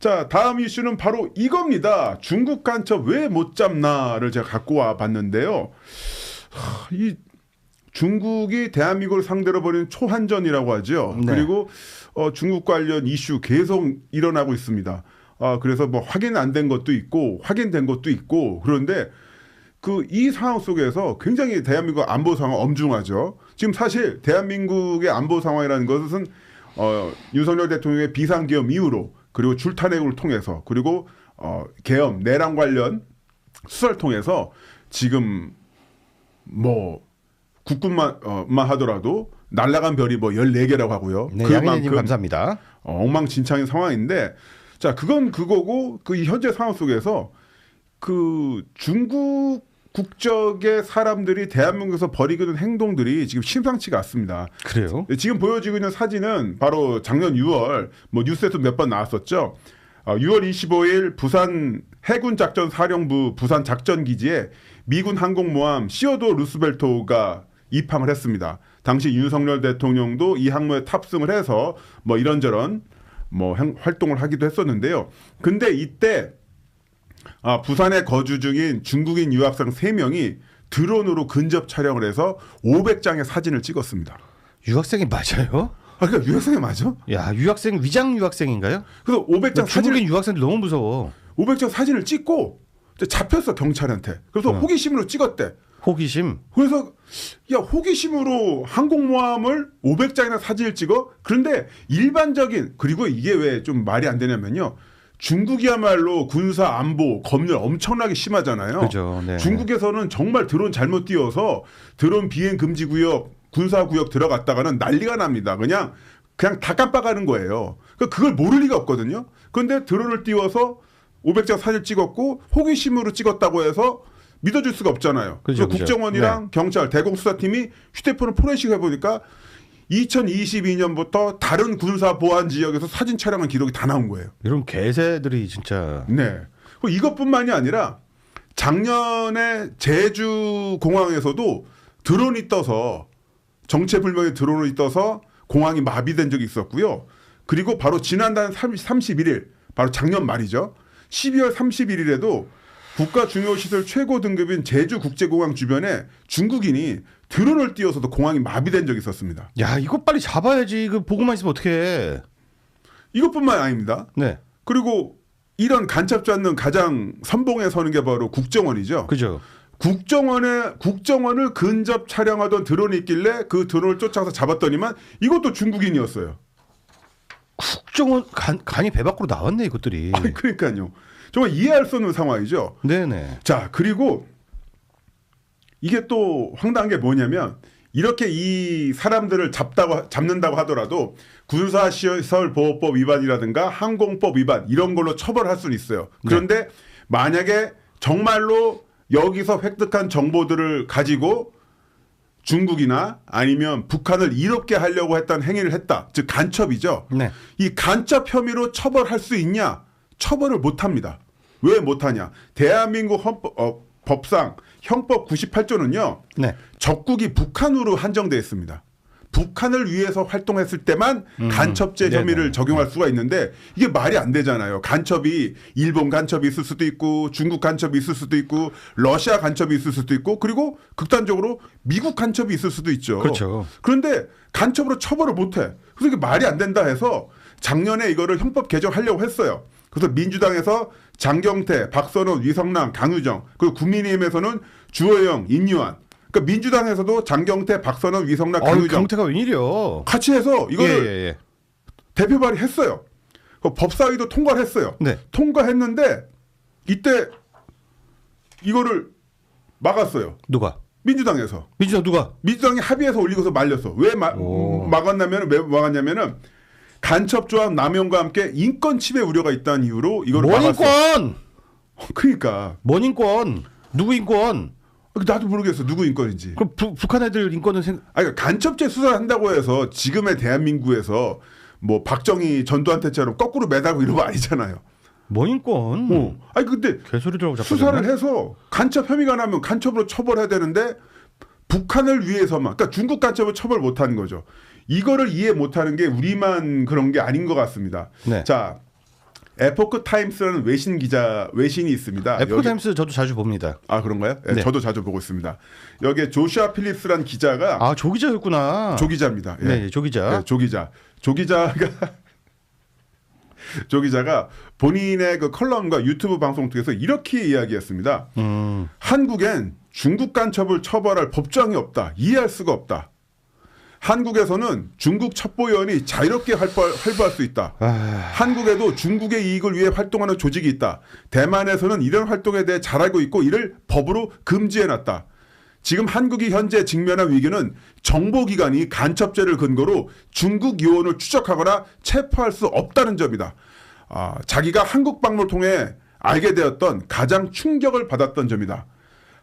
자, 다음 이슈는 바로 이겁니다. 중국 간첩 왜 못 잡나를 제가 갖고 와 봤는데요. 이 중국이 대한민국을 상대로 벌이는 초한전이라고 하죠. 네. 그리고 중국 관련 이슈 계속 일어나고 있습니다. 그래서 뭐 확인 안 된 것도 있고 확인된 것도 있고 그런데 이 상황 속에서 굉장히 대한민국 안보 상황 엄중하죠. 지금 사실 대한민국의 안보 상황이라는 것은 윤석열 대통령의 비상계엄 이후로 그리고 줄탄핵을 통해서 그리고 계엄 내란 관련 수사를 통해서 지금 뭐 국군만 하더라도 날아간 별이 뭐 14개라고 하고요. 네, 양현님 감사합니다. 엉망진창인 상황인데 자 그건 그거고 이 현재 상황 속에서 중국 국적의 사람들이 대한민국에서 벌이고 있는 행동들이 지금 심상치가 않습니다. 그래요? 지금 보여지고 있는 사진은 바로 작년 6월 뭐 뉴스에도 몇 번 나왔었죠. 6월 25일 부산 해군작전사령부 부산 작전기지에 미군 항공모함 시어도 루스벨트가 입항을 했습니다. 당시 윤석열 대통령도 이 항모에 탑승을 해서 뭐 이런저런 뭐 활동을 하기도 했었는데요. 근데 이때 부산에 거주 중인 중국인 유학생 3명이 드론으로 근접 촬영을 해서 500장의 사진을 찍었습니다. 유학생이 맞아요? 그러니까 유학생이 맞아? 야, 유학생 위장 유학생인가요? 그래서 500장 중국인 유학생들 너무 무서워. 500장 사진을 찍고 잡혔어 경찰한테. 그래서 호기심으로 찍었대. 호기심. 그래서 야 호기심으로 항공모함을 500장이나 사진을 찍어? 그런데 일반적인 그리고 이게 왜 좀 말이 안 되냐면요. 중국이야말로 군사 안보 검열 엄청나게 심하잖아요. 그죠. 네. 중국에서는 정말 드론 잘못 띄워서 드론 비행 금지 구역, 군사 구역 들어갔다가는 난리가 납니다. 그냥 다 깜빡하는 거예요. 그걸 모를 리가 없거든요. 그런데 드론을 띄워서 500장 사진 찍었고 호기심으로 찍었다고 해서 믿어줄 수가 없잖아요. 그죠, 그래서 국정원이랑 경찰, 대공수사팀이 휴대폰을 포렌식 해보니까 2022년부터 다른 군사 보안 지역에서 사진 촬영한 기록이 다 나온 거예요. 이런 개새들이 진짜. 네. 이것뿐만이 아니라 작년에 제주 공항에서도 드론이 떠서 정체불명의 드론이 떠서 공항이 마비된 적이 있었고요. 그리고 바로 지난달 31일, 바로 작년 말이죠. 12월 31일에도 국가중요시설 최고 등급인 제주국제공항 주변에 중국인이 드론을 띄워서도 공항이 마비된 적이 있었습니다. 야, 이거 빨리 잡아야지. 이거 보고만 있으면 어떡해. 이것뿐만 아닙니다. 네. 그리고 이런 간첩 잡는 가장 선봉에 서는 게 바로 국정원이죠. 그죠. 국정원을 근접 촬영하던 드론이 있길래 그 드론을 쫓아가서 잡았더니만 이것도 중국인이었어요. 국정원 간이 배 밖으로 나왔네 이것들이. 그러니까요. 정말 이해할 수 없는 상황이죠. 네네. 자 그리고 이게 또 황당한 게 뭐냐면 이렇게 이 사람들을 잡는다고 하더라도 군사시설보호법 위반이라든가 항공법 위반 이런 걸로 처벌할 수는 있어요. 그런데 만약에 정말로 여기서 획득한 정보들을 가지고 중국이나 아니면 북한을 이롭게 하려고 했던 행위를 했다. 즉 간첩이죠. 네. 이 간첩 혐의로 처벌할 수 있냐? 처벌을 못합니다. 왜 못하냐? 대한민국 법상 형법 98조는요. 네. 적국이 북한으로 한정되어 있습니다. 북한을 위해서 활동했을 때만 간첩죄 혐의를 적용할 수가 있는데 이게 말이 안 되잖아요. 간첩이 일본 간첩이 있을 수도 있고 중국 간첩이 있을 수도 있고 러시아 간첩이 있을 수도 있고 그리고 극단적으로 미국 간첩이 있을 수도 있죠. 그렇죠. 그런데 간첩으로 처벌을 못해. 그래서 이게 말이 안 된다 해서 작년에 이거를 형법 개정하려고 했어요. 그래서 민주당에서 장경태, 박선원, 위성남, 강유정 그리고 국민의힘에서는 주호영, 인유한 그러니까 민주당에서도 장경태, 박선원, 위성남, 강유정 경태가 웬일이요? 같이 해서 이거를 대표 발의했어요. 법사위도 통과를 했어요. 네. 통과했는데 이때 이거를 막았어요. 누가? 민주당에서. 민주당 누가? 민주당이 합의해서 올리고서 말렸어. 왜 막았냐면은 간첩 조합 남용과 함께 인권 침해 우려가 있다는 이유로 이걸 막았어. 인권. 그러니까. 뭔 인권? 누구 인권? 나도 모르겠어. 누구 인권인지. 그럼 북한 애들 인권은 그러니까 간첩죄 수사를 한다고 해서 지금의 대한민국에서 뭐 박정희 전두환태처럼 거꾸로 매달고 이런 거 아니잖아요. 뭔 인권? 아니 근데 개소리들하고 수사를 해서 간첩 혐의가 나면 간첩으로 처벌해야 되는데 북한을 위해서만 그러니까 중국 간첩을 처벌 못하는 거죠. 이거를 이해 못하는 게 우리만 그런 게 아닌 것 같습니다. 네. 자 에포크 타임스라는 외신이 있습니다. 에포크 타임스 저도 자주 봅니다. 아 그런가요? 네, 네. 저도 자주 보고 있습니다. 여기에 조슈아 필립스라는 기자가 아, 조 기자였구나. 조 기자입니다. 예. 네, 조 기자. 네, 조 기자가 본인의 그 컬럼과 유튜브 방송 통해서 이렇게 이야기했습니다. 한국엔 중국 간첩을 처벌할 법정이 없다. 이해할 수가 없다. 한국에서는 중국 첩보위원이 자유롭게 활보할 수 있다. 한국에도 중국의 이익을 위해 활동하는 조직이 있다. 대만에서는 이런 활동에 대해 잘 알고 있고 이를 법으로 금지해놨다. 지금 한국이 현재 직면한 위기는 정보기관이 간첩죄를 근거로 중국 요원을 추적하거나 체포할 수 없다는 점이다. 자기가 한국 방문을 통해 알게 되었던 가장 충격을 받았던 점이다.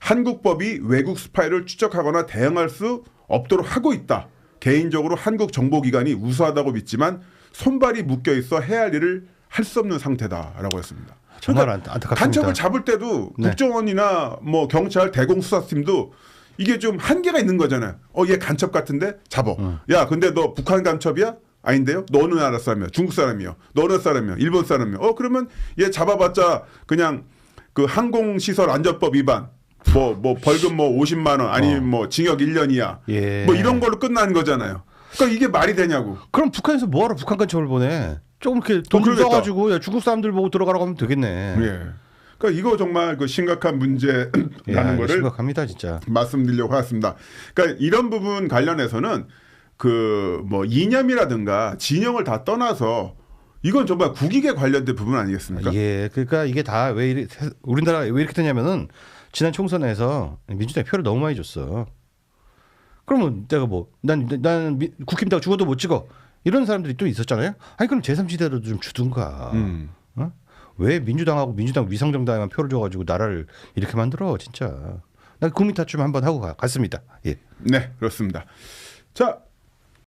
한국법이 외국 스파이를 추적하거나 대응할 수 없도록 하고 있다. 개인적으로 한국 정보기관이 우수하다고 믿지만 손발이 묶여 있어 해야 할 일을 할 수 없는 상태다라고 했습니다. 정말 안타깝습니다. 간첩을 잡을 때도 네. 국정원이나 뭐 경찰 대공수사팀도 이게 좀 한계가 있는 거잖아요. 얘 간첩 같은데 잡어. 야, 근데 너 북한 간첩이야? 아닌데요? 너 어느 나라 사람이야? 중국 사람이요. 너 어느 사람이야? 일본 사람이요. 그러면 얘 잡아봤자 그냥 그 항공시설 안전법 위반. 뭐 벌금 뭐 50만 원 아니면 뭐 징역 1년이야. 예. 뭐 이런 걸로 끝나는 거잖아요. 그러니까 이게 말이 되냐고. 그럼 북한에서 뭐하러 북한 간첩을 보내? 조금 이렇게 돈 그러겠다. 써가지고 중국 사람들 보고 들어가라고 하면 되겠네. 예. 그러니까 이거 정말 그 심각한 문제라는 이거 거를 심각합니다, 진짜. 말씀드리려고 하였습니다. 그러니까 이런 부분 관련해서는 그 뭐 이념이라든가 진영을 다 떠나서 이건 정말 국익에 관련된 부분 아니겠습니까? 예, 그러니까 이게 다 왜 우리나라 왜 이렇게 되냐면은 지난 총선에서 민주당이 표를 너무 많이 줬어. 그러면 내가 뭐 난 국힘당 죽어도 못 찍어 이런 사람들이 또 있었잖아요. 아니 그럼 제3지대로 좀 주든가. 어? 왜 민주당 위성정당에만 표를 줘가지고 나라를 이렇게 만들어 진짜. 나 국민 타춤 한번 하고 갔습니다. 예. 네, 그렇습니다. 자,